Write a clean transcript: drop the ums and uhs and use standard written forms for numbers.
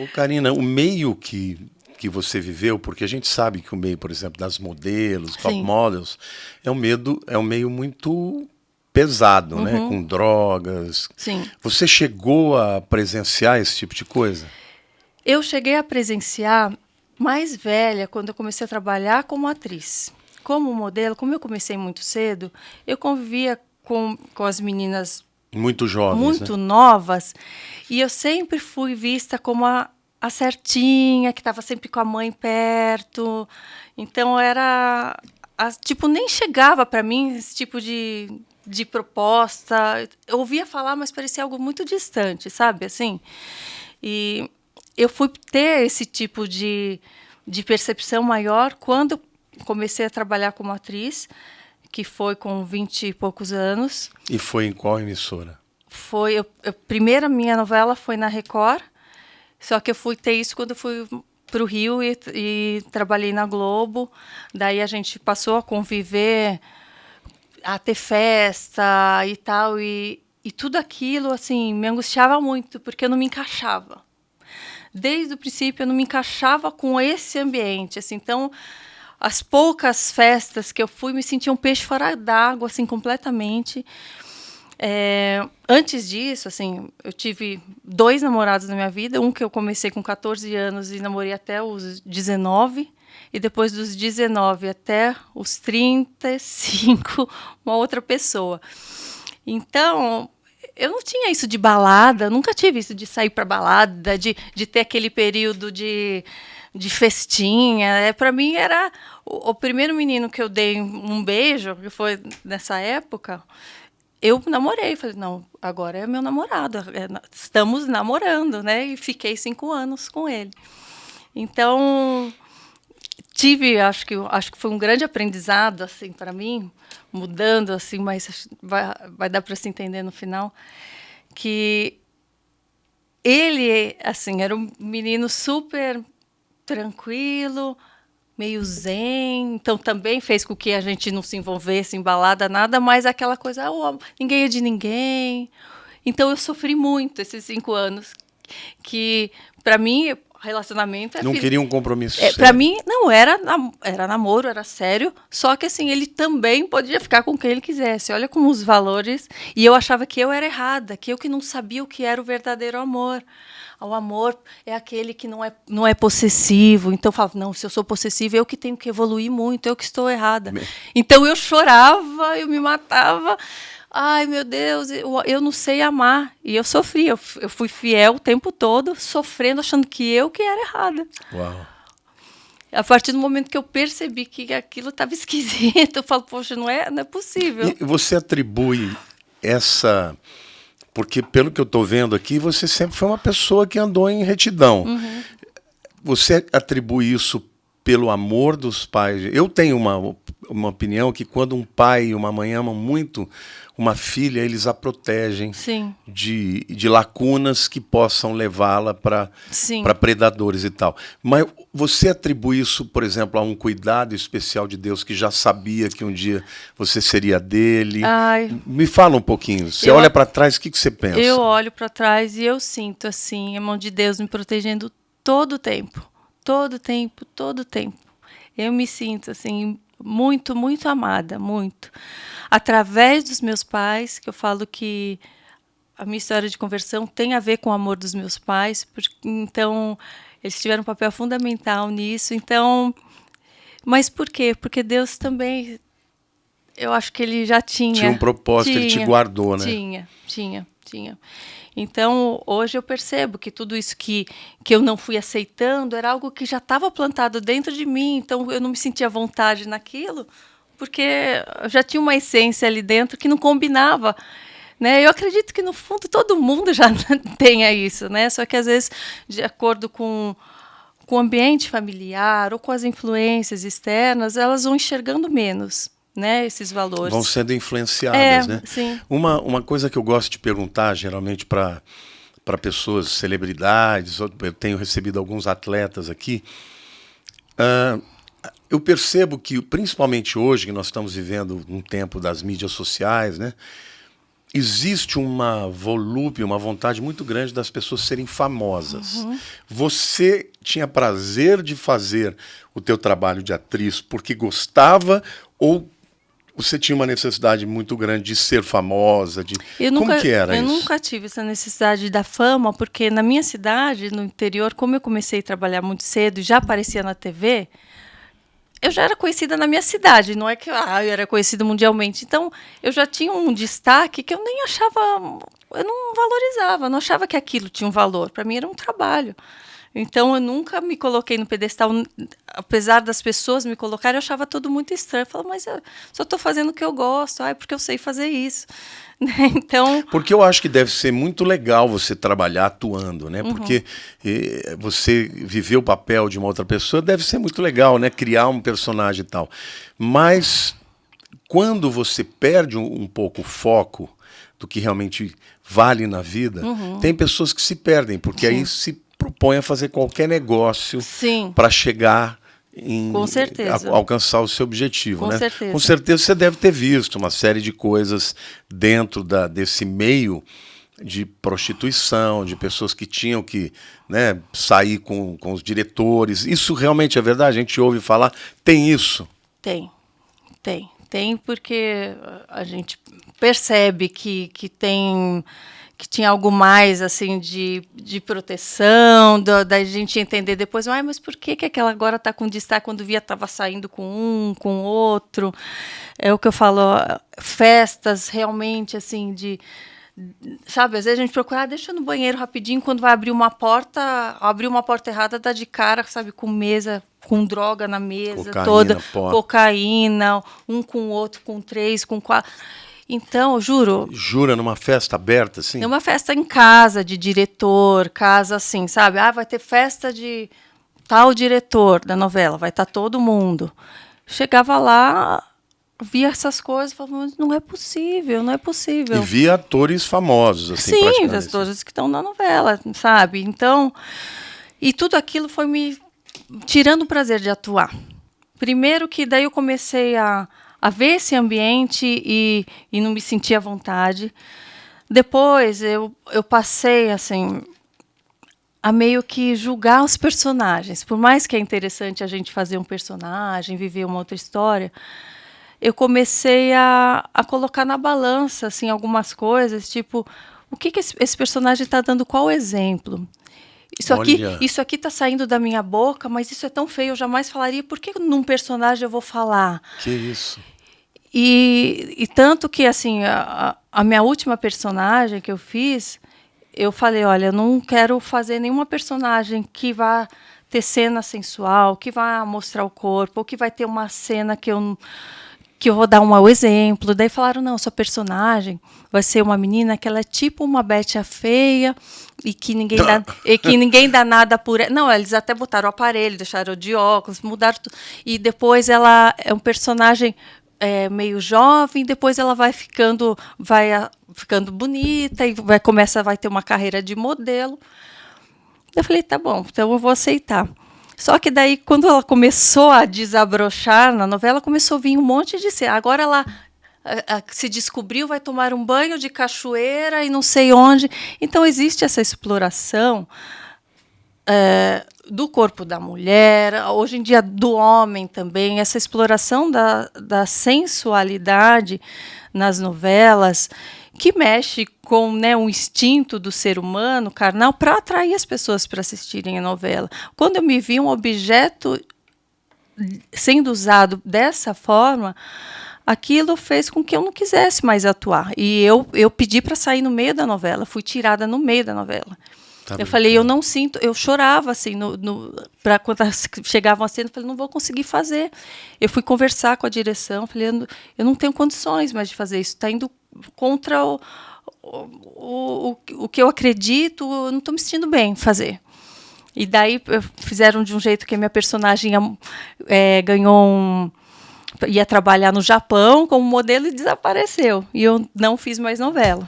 Ô, Karina, o meio que você viveu, porque a gente sabe que o meio, por exemplo, das modelos, top Sim. models, é um meio muito pesado, né? Uhum. Com drogas. Sim. Você chegou a presenciar esse tipo de coisa? Eu cheguei a presenciar mais velha quando eu comecei a trabalhar como atriz. Como modelo, como eu comecei muito cedo, eu convivia com as meninas Muito jovens, né? muito novas e eu sempre fui vista como a certinha, que estava sempre com a mãe perto. Então era, tipo, nem chegava para mim esse tipo de proposta. Eu ouvia falar, mas parecia algo muito distante, sabe? Assim. E eu fui ter esse tipo de percepção maior quando eu comecei a trabalhar como atriz, que foi com 20 e poucos anos. E foi em qual emissora? Foi a primeira minha novela foi na Record, só que eu fui ter isso quando eu fui para o Rio e trabalhei na Globo. Daí a gente passou a conviver, a ter festa e tal, e tudo aquilo assim me angustiava muito porque eu não me encaixava. Desde o princípio eu não me encaixava com esse ambiente, assim. Então, as poucas festas que eu fui, me sentia um peixe fora d'água, assim, completamente. Antes disso, assim, eu tive 2 namorados na minha vida. Um que eu comecei com 14 anos e namorei até os 19. E depois dos 19 até os 35, uma outra pessoa. Então, eu não tinha isso de balada, nunca tive isso de sair para balada, de ter aquele período de festinha. Para mim era o primeiro menino que eu dei um beijo, que foi nessa época. Eu namorei, falei, não, agora é meu namorado, estamos namorando, né? E fiquei 5 anos com ele. Então, acho que foi um grande aprendizado assim para mim, mudando assim, mas vai dar para se entender no final que ele assim era um menino super tranquilo, meio zen, então também fez com que a gente não se envolvesse em balada nada, mas aquela coisa, ninguém é de ninguém. Então eu sofri muito esses 5 anos, que para mim relacionamento Não queria um compromisso para sério. mim não era era namoro, era sério, só que assim ele também podia ficar com quem ele quisesse. Olha como os valores, e eu achava que eu era errada, que eu que não sabia o que era o verdadeiro amor. O amor é aquele que não é possessivo. Então eu falava, não, se eu sou possessiva, eu que tenho que evoluir muito, eu que estou errada. Então eu chorava, eu me matava. Ai, meu Deus, eu não sei amar. E eu sofri, eu fui fiel o tempo todo, sofrendo, achando que eu que era errada. Uau. A partir do momento que eu percebi que aquilo estava esquisito, eu falo, poxa, não é possível. E você atribui essa. Porque, pelo que eu estou vendo aqui, você sempre foi uma pessoa que andou em retidão. Uhum. Você atribui isso pelo amor dos pais? Eu tenho uma opinião que quando um pai e uma mãe amam muito uma filha, eles a protegem Sim, de lacunas que possam levá-la para sim. predadores e tal. Mas você atribui isso, por exemplo, a um cuidado especial de Deus que já sabia que um dia você seria dele? Ai, Me fala um pouquinho. Você eu, olha para trás, o que você eu pensa? olho para trás e eu sinto assim, a mão de Deus me protegendo todo o tempo. Todo o tempo, todo o tempo. Eu me sinto assim muito, muito amada, muito. Através dos meus pais, que eu falo que a minha história de conversão tem a ver com o amor dos meus pais, porque, então eles tiveram um papel fundamental nisso. Então, mas por quê? Porque Deus também, eu acho que ele já Tinha um propósito, ele te tinha, guardou, né? tinha. Então, hoje eu percebo que tudo isso que eu não fui aceitando era algo que já estava plantado dentro de mim, então eu não me sentia à vontade naquilo, porque já tinha uma essência ali dentro que não combinava. Né? Eu acredito que, no fundo, todo mundo já tenha isso, né? Só que, às vezes, de acordo com o ambiente familiar ou com as influências externas, elas vão enxergando menos, né, esses Vão valores. sendo influenciadas, né? Sim. Uma coisa que eu gosto de perguntar, geralmente, para pessoas, celebridades, eu tenho recebido alguns atletas aqui, eu percebo que, principalmente hoje, que nós estamos vivendo um tempo das mídias sociais, né? existe uma volúpia, uma vontade muito grande das pessoas serem famosas. Você tinha prazer de fazer o teu trabalho de atriz porque gostava ou você tinha uma necessidade muito grande de ser famosa? Como que era eu isso? nunca tive essa necessidade da fama, porque na minha cidade, no interior, como eu comecei a trabalhar muito cedo e já aparecia na TV, eu já era conhecida na minha cidade, não é que eu era conhecida mundialmente. Então, eu já tinha um destaque que eu nem achava, eu não valorizava, não achava que aquilo tinha um valor. Para mim era um trabalho. Então, eu nunca me coloquei no pedestal, apesar das pessoas me colocarem, eu achava tudo muito estranho. Eu falava, mas eu só estou fazendo o que eu gosto, porque eu sei fazer isso. Então, porque eu acho que deve ser muito legal você trabalhar atuando, né? Porque você viver o papel de uma outra pessoa deve ser muito legal, né? Criar um personagem e tal. Mas quando você perde um pouco o foco do que realmente vale na vida, tem pessoas que se perdem, porque aí se propõe a fazer qualquer negócio para chegar com certeza. alcançar o seu objetivo, com né? certeza. Com certeza você deve ter visto uma série de coisas dentro desse meio de prostituição, de pessoas que tinham que, né, sair com os diretores. Isso realmente é verdade? A gente ouve falar, tem isso? Tem porque a gente percebe que tinha algo mais assim de proteção, da gente entender depois, mas por que aquela agora está com destaque quando via estava saindo com com outro? É o que eu falo, festas realmente assim sabe, às vezes a gente procura, deixa eu no banheiro rapidinho, quando vai abrir uma porta errada, dá de cara, sabe, com mesa, com droga na mesa, cocaína, um com o outro, com 3, com 4. Então, eu juro... Jura, numa festa aberta, assim? Numa festa em casa, de diretor, casa assim, sabe? Vai ter festa de tal diretor da novela, vai estar todo mundo. Chegava lá, via essas coisas, falava, mas não é possível. E via atores famosos, assim, sim, os atores que estão na novela, sabe? Então, e tudo aquilo foi me tirando o prazer de atuar. Primeiro que daí eu comecei a ver esse ambiente e não me sentia à vontade. Depois eu passei assim a meio que julgar os personagens. Por mais que é interessante a gente fazer um personagem, viver uma outra história, eu comecei a colocar na balança assim, algumas coisas, tipo, o que esse personagem está dando, qual exemplo? Isso aqui está saindo da minha boca, mas isso é tão feio, eu jamais falaria. Por que num personagem eu vou falar? Que isso? E tanto que, assim, a minha última personagem que eu fiz, eu falei, olha, eu não quero fazer nenhuma personagem que vá ter cena sensual, que vá mostrar o corpo, ou que vai ter uma cena que eu vou dar um exemplo. Daí falaram, não, sua personagem vai ser uma menina que ela é tipo uma Betty a Feia e que ninguém dá nada por ela. Não, eles até botaram o aparelho, deixaram de óculos, mudaram tudo. E depois ela é um personagem meio jovem, depois ela vai ficando bonita e vai ter uma carreira de modelo. Eu falei, tá bom, então eu vou aceitar. Só que daí, quando ela começou a desabrochar na novela, começou a vir um monte de cena. Agora ela se descobriu, vai tomar um banho de cachoeira e não sei onde. Então, existe essa exploração do corpo da mulher, hoje em dia do homem também, essa exploração da sensualidade nas novelas, que mexe com, né, um instinto do ser humano carnal para atrair as pessoas para assistirem a novela. Quando eu me vi um objeto sendo usado dessa forma, aquilo fez com que eu não quisesse mais atuar. E eu pedi para sair no meio da novela, fui tirada no meio da novela. Eu falei, eu não sinto, eu chorava assim, quando chegavam a cena, eu falei, não vou conseguir fazer. Eu fui conversar com a direção, falei, eu não tenho condições mais de fazer isso, está indo contra o que eu acredito, eu não estou me sentindo bem fazer. E daí fizeram de um jeito que a minha personagem ia trabalhar no Japão como modelo e desapareceu. E eu não fiz mais novela.